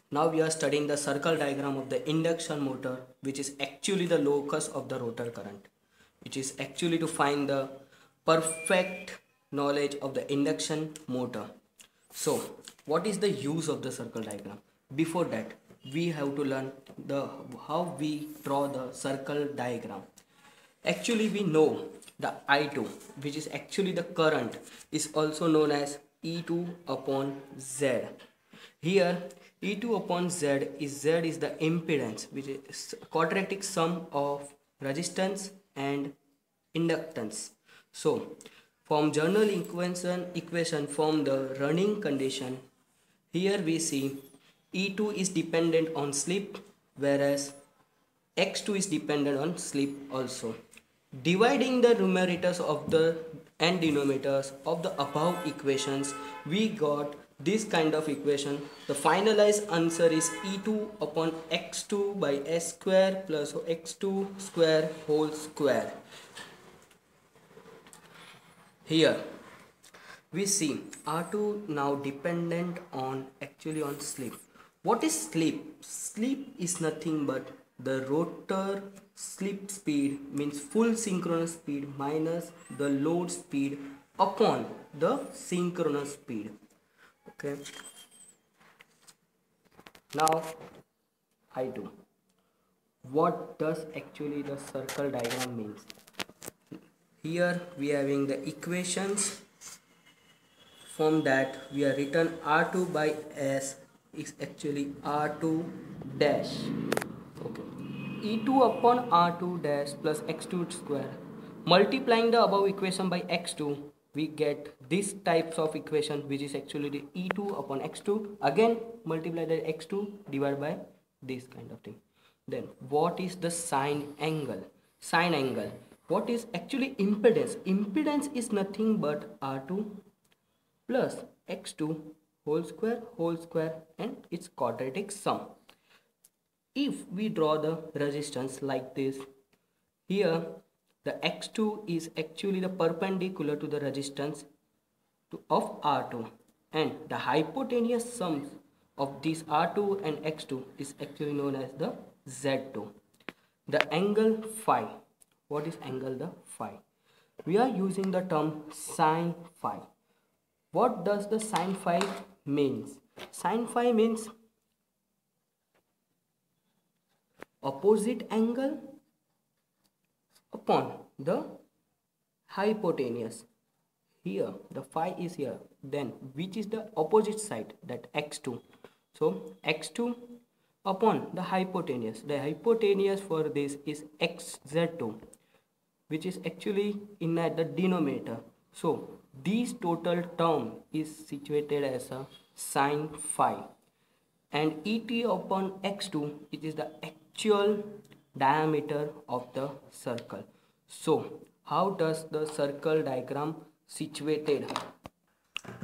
Now we are studying the circle diagram of the induction motor, which is actually the locus of the rotor current, which is actually to find the perfect knowledge of the induction motor. So what is the use of the circle diagram? Before that, we have to learn the how we draw the circle diagram. Actually, we know the I2, which is actually the current, is also known as E2 upon Z. Here, E2 upon Z is the impedance, which is quadratic sum of resistance and inductance. So, from general equation from the running condition, here we see E2 is dependent on slip, whereas x2 is dependent on slip also. Dividing the numerators of the and denominators of the above equations, we got this kind of equation. The finalized answer is E2 upon x2 by s square plus x2 square whole square. Here we see R2 now dependent on actually on slip. What is slip? Slip is nothing but the rotor slip speed, means full synchronous speed minus the load speed upon the synchronous speed. Okay. Now I2. What does actually the circle diagram means? Here we are having the equations. From that we are written R2 by S is actually R2 dash. Okay. E2 upon R2 dash plus x2 square. Multiplying the above equation by x2, we get this types of equation, which is actually the E2 upon x2. Again multiply the x2 divided by this kind of thing. Then what is the sine angle? Sine angle. What is actually impedance? Impedance is nothing but R2 plus x2 whole square and its quadratic sum. If we draw the resistance like this, here the x2 is actually the perpendicular to the resistance of R2, and the hypotenuse sums of this R2 and x2 is actually known as the Z2. The angle phi. What is angle the phi? We are using the term sine phi. What does the sine phi means? Sine phi means opposite angle upon the hypotenuse. Here the phi is here, then which is the opposite side, that x2. So x2 upon the hypotenuse. The hypotenuse for this is xz2, which is actually in at the denominator. So this total term is situated as a sine phi, and et upon x2, it is the actual diameter of the circle. So how does the circle diagram situated?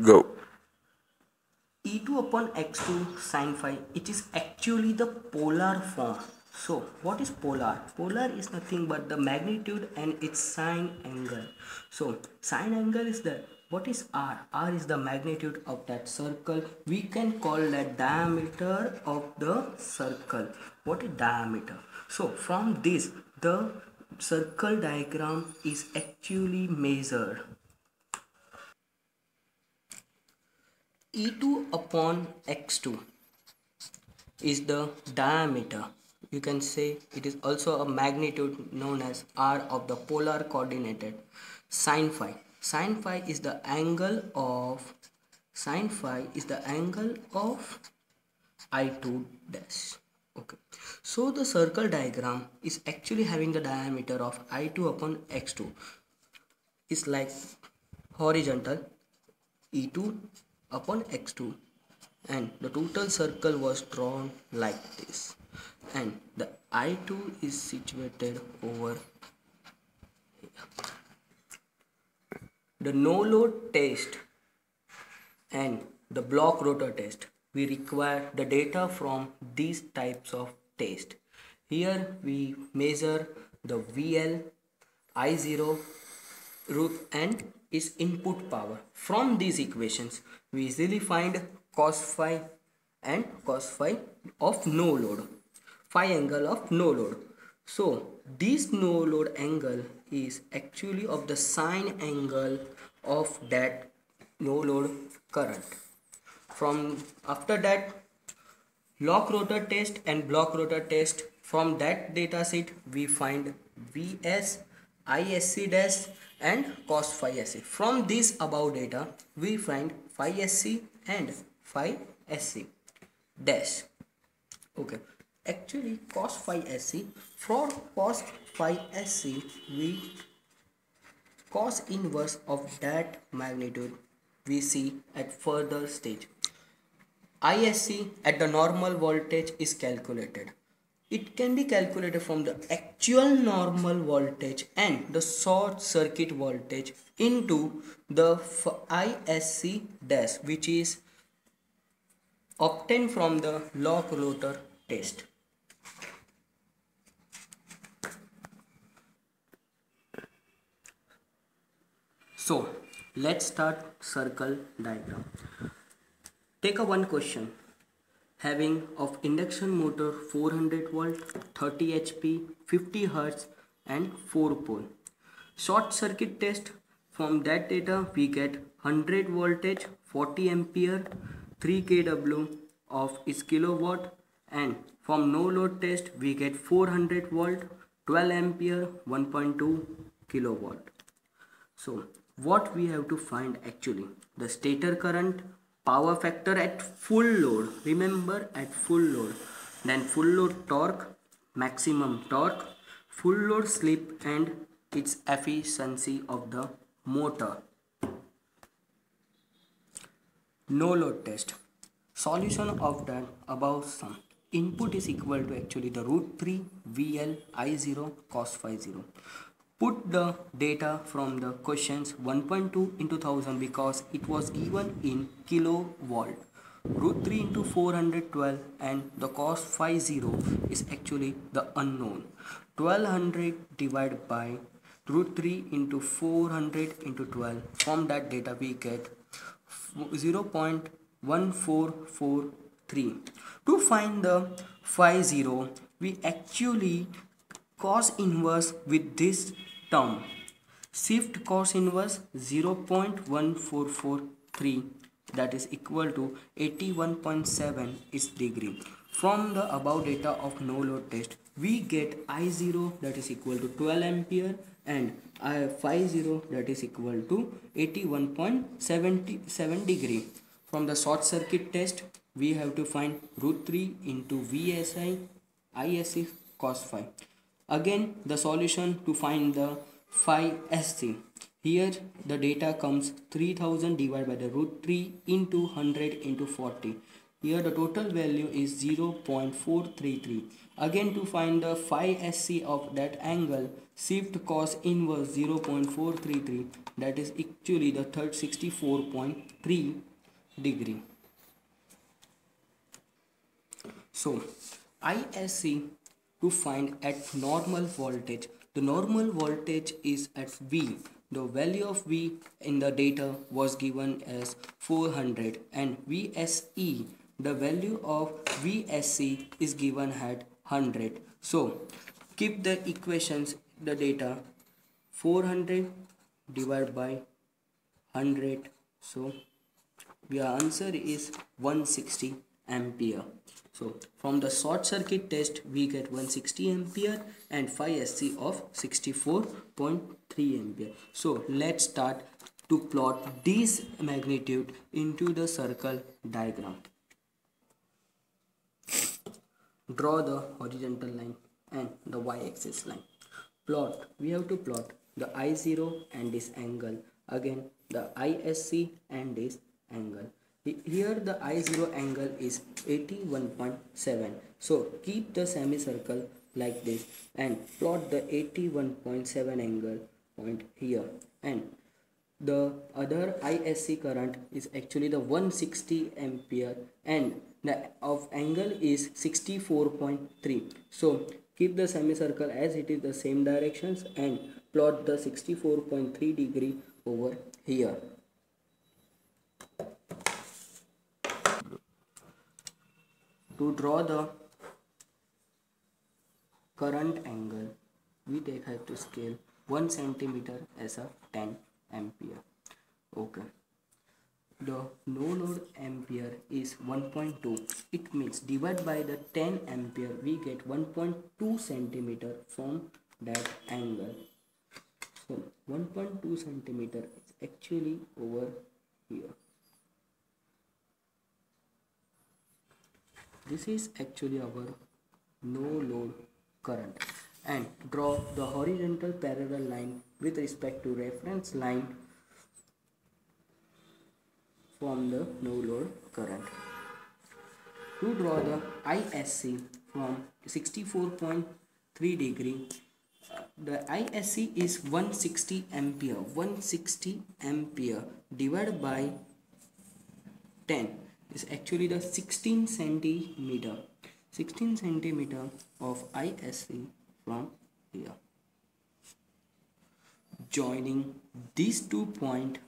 Go. E2 upon x2 sine phi, it is actually the polar form. So what is polar? Polar is nothing but the magnitude and its sine angle. So sine angle is the, what is r? R is the magnitude of that circle. We can call that diameter of the circle. What is diameter? So from this, the circle diagram is actually measured. E2 upon x2 is the diameter. You can say it is also a magnitude known as r of the polar coordinated. Sine phi. Sine phi is the angle of I2 dash. Okay. So the circle diagram is actually having the diameter of I2 upon x2 is like horizontal E2 upon x2, and the total circle was drawn like this, and the I2 is situated over here. The no load test and the block rotor test, we require the data from these types of test. Here we measure the VL, I0, root and its input power. From these equations we easily find cos phi and cos phi of no load. Phi angle of no load. So this no load angle is actually of the sine angle of that no load current. From after that, lock rotor test and block rotor test, from that data sheet we find Vs, Isc dash and cos phi sc. From this above data we find phi sc and phi sc dash. Okay, actually cos phi sc, for cos phi sc we cos inverse of that magnitude we see at further stage. ISC at the normal voltage is calculated. It can be calculated from the actual normal voltage and the short circuit voltage into the ISC dash, which is obtained from the lock rotor test. So let's start circle diagram. Take a one question. Having of induction motor 400 volt, 30 HP, 50 Hz and 4 pole. Short circuit test, from that data we get 100 voltage, 40 ampere, 3 kW of is kilowatt, and from no load test we get 400 volt, 12 ampere, 1.2 kilowatt. So what we have to find actually? The stator current, power factor at full load, remember at full load, then full load torque, maximum torque, full load slip and its efficiency of the motor. No load test. Solution of that above sum. Input is equal to actually the root 3 VL I0 cos phi 0. Put the data from the questions 1.2 into 1000 because it was given in kilovolt. Root 3 into 412 and the cos phi 0 is actually the unknown. 1200 divided by root 3 into 400 into 12. From that data we get 0.1443. To find the phi 0 we actually cos inverse with this term. Shift cos inverse 0.1443, that is equal to 81.7 is degree. From the above data of no load test we get I0 that is equal to 12 ampere and phi 0 that is equal to 81.77 degree. From the short circuit test we have to find root 3 into VSI ISC cos phi. Again the solution to find the phi SC. Here the data comes 3000 divided by the root 3 into 100 into 40. Here the total value is 0.433. Again to find the phi SC of that angle, shift cos inverse 0.433, that is actually the 64.3 degree. So ISC to find at normal voltage. The normal voltage is at V. The value of V in the data was given as 400 and VSE, the value of VSC is given at 100. So keep the equations, the data 400 divided by 100. So your answer is 160 ampere. So from the short circuit test we get 160 ampere and phi SC of 64.3 ampere. So let's start to plot this magnitude into the circle diagram. Draw the horizontal line and the y-axis line. Plot, we have to plot the I0 and this angle, again the ISC and this angle. Here the I0 angle is 81.7. So keep the semicircle like this and plot the 81.7 angle point here, and the other ISC current is actually the 160 ampere and the of angle is 64.3. So keep the semicircle as it is the same directions and plot the 64.3 degree over here. To draw the current angle, we have to scale 1 centimeter as a 10 ampere. Okay. The no load ampere is 1.2. It means divide by the 10 ampere, we get 1.2 centimeter from that angle. So 1.2 centimeter is actually over here. This is actually our no load current. And draw the horizontal parallel line with respect to reference line from the no load current. To draw the ISC from 64.3 degree, the ISC is 160 ampere. 160 ampere divided by 10 is actually the 16 centimeter. 16 centimeter of ISC from here. Joining these two points,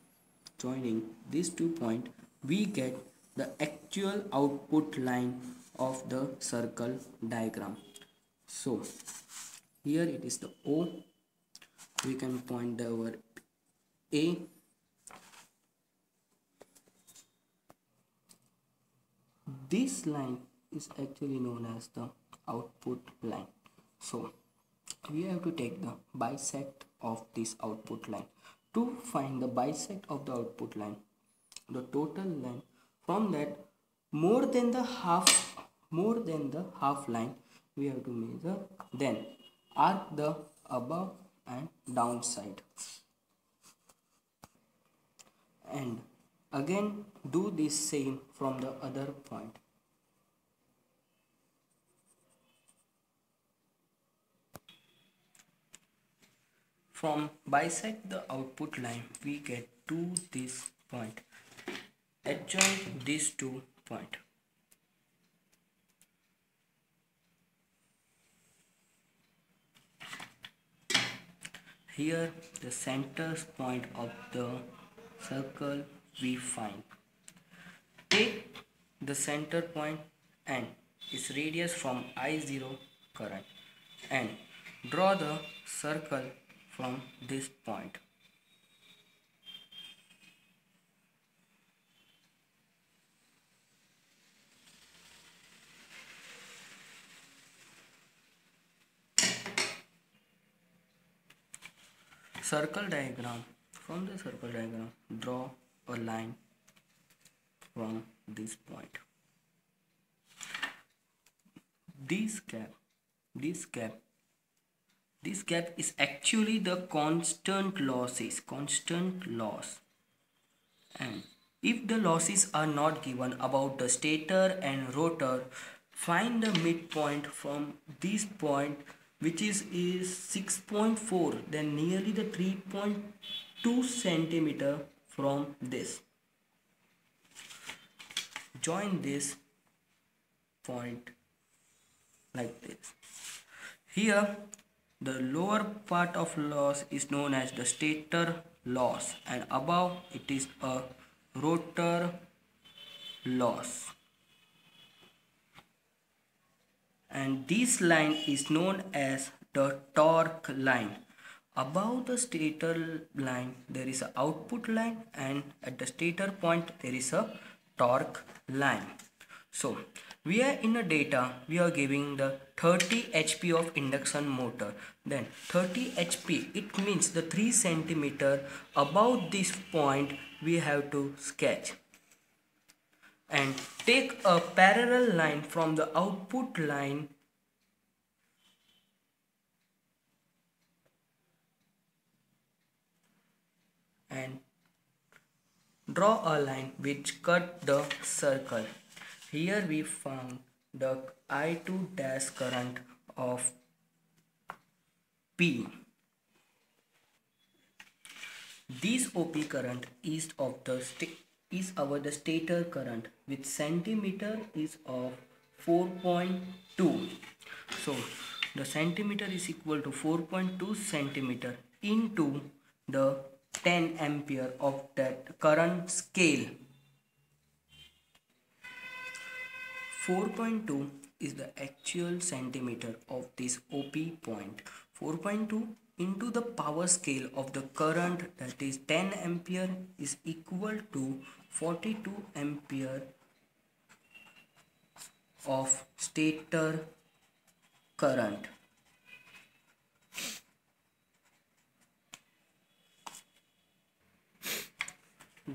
we get the actual output line of the circle diagram. So here it is the O. We can point our A. This line is actually known as the output line. So we have to take the bisect of this output line. To find the bisect of the output line, the total line from that more than the half line, we have to measure, then arc the above and down side, and again do this same from the other point. From bisect the output line, we get to this point. Adjoin these 2 points. Here the center point of the circle we find. Take the center point and its radius from I0 current and draw the circle from this point. Circle diagram. From the circle diagram, draw a line from this point. This gap is actually the constant loss, and if the losses are not given about the stator and rotor, find the midpoint from this point, which is 6.4, then nearly the 3.2 centimeter from this. Join this point like this. Here the lower part of loss is known as the stator loss, and above it is a rotor loss, and this line is known as the torque line. Above the stator line there is an output line, and at the stator point there is a torque line. So we are in a data, we are giving the 30 HP of induction motor. Then 30 HP, it means the 3 centimeter above this point we have to sketch. And take a parallel line from the output line and draw a line which cut the circle. Here we found the I2 dash current of P. This OP current is of the the stator current, with centimeter is of 4.2. So the centimeter is equal to 4.2 centimeter into the 10 ampere of that current scale. 4.2 is the actual centimeter of this OP point. 4.2 into the power scale of the current, that is 10 ampere, is equal to 42 ampere of stator current.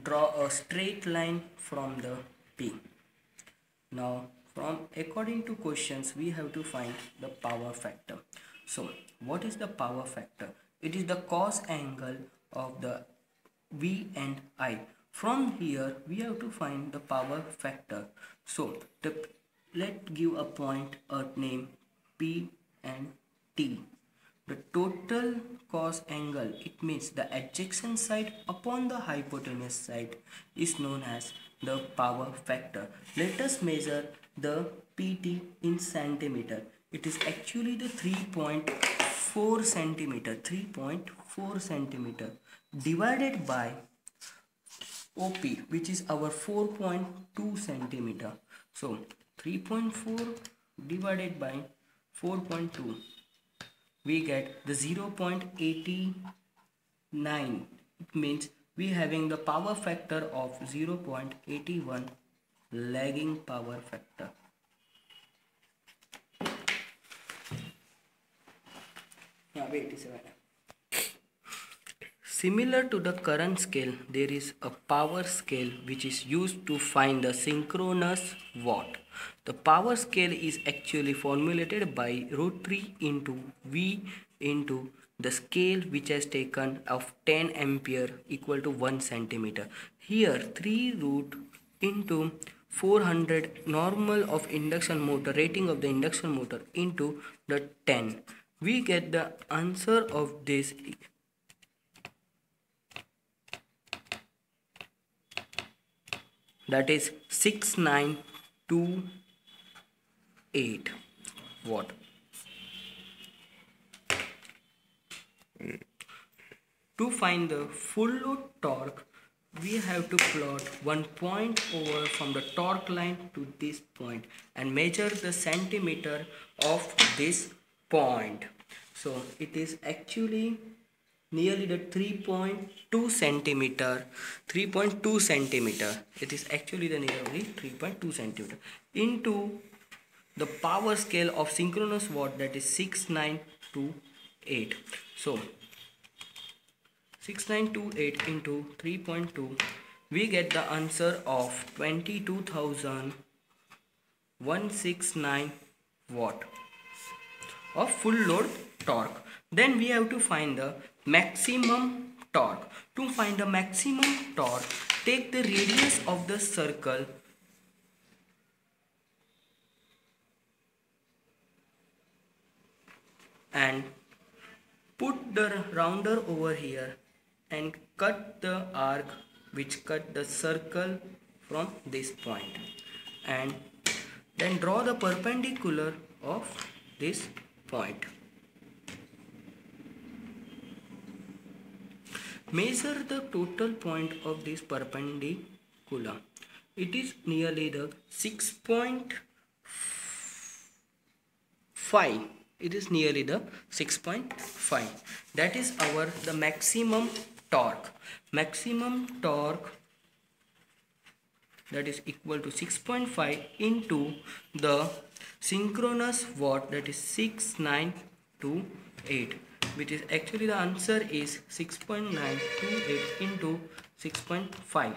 Draw a straight line from the P. Now, according to questions, we have to find the power factor. So, what is the power factor? It is the cos angle of the V and I. From here, we have to find the power factor. So, let's give a point, a name P and T. The total cos angle, it means the adjacent side upon the hypotenuse side, is known as the power factor. Let us measure the PT in centimeter. It is actually the 3.4 centimeter, 3.4 centimeter divided by OP, which is our 4.2 centimeter. So 3.4 divided by 4.2, we get the 0.89. It means we having the power factor of 0.81, lagging power factor. Wait a second. Similar to the current scale, there is a power scale which is used to find the synchronous watt. The power scale is actually formulated by root 3 into V into the scale which has taken of 10 ampere equal to 1 centimeter. Here 3 root into 400 normal of induction motor, rating of the induction motor, into the 10. We get the answer of this, that is 6928 watt. To find the full load torque, we have to plot one point over from the torque line to this point and measure the centimeter of this point. So it is actually nearly the 3.2 centimeter. It is actually the nearly 3.2 centimeter into the power scale of synchronous watt, that is 6928. So 6928 into 3.2, we get the answer of 22,169 watt of full load torque. Then we have to find the maximum torque. To find the maximum torque, take the radius of the circle and put the rounder over here and cut the arc which cut the circle from this point, and then draw the perpendicular of this point. Measure the total point of this perpendicular. It is nearly the 6.5. It is nearly the 6.5. That is the maximum torque. Maximum torque, that is equal to 6.5 into the synchronous watt, that is 6928, which is actually the answer is 6.928 into 6.5.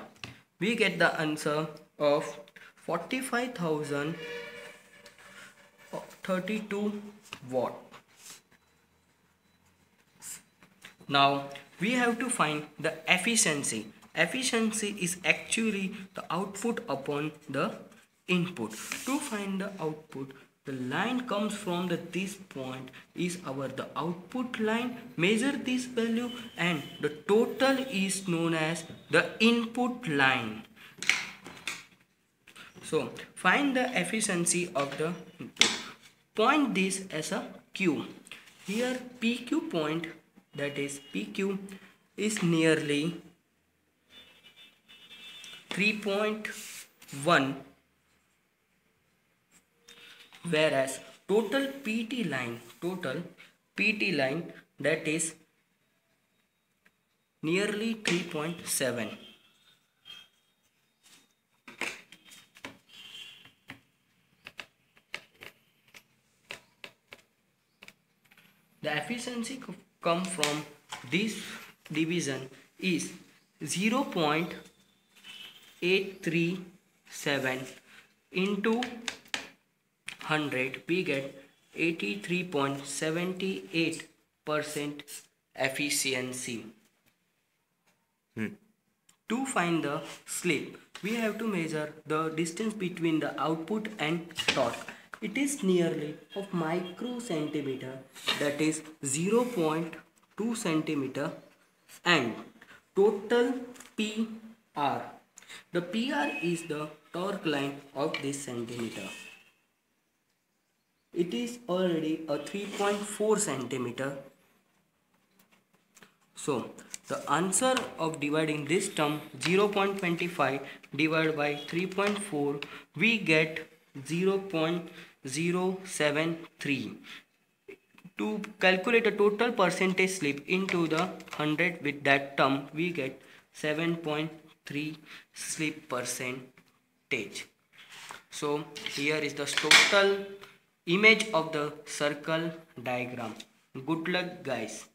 We get the answer of 45,032 watt. Now we have to find the efficiency. Efficiency is actually the output upon the input. To find the output, the line comes from this point is the output line. Measure this value and the total is known as the input line. So find the efficiency of the input. Point this as a Q. Here PQ point, that is PQ, is nearly 3.1 whereas total PT line that is nearly 3.7. The efficiency come from this division is 0.837 into 100, we get 83.78% efficiency. To find the slip, we have to measure the distance between the output and torque. It is nearly of microcentimeter, that is 0.2 centimeter, and total PR. The PR is the torque line of this centimeter. It is already a 3.4 centimeter. So the answer of dividing this term 0.25 divided by 3.4, we get 0.073. To calculate the total percentage slip into the 100 with that term, we get 7.3 slip percentage. So here is the total image of the circle diagram. Good luck guys.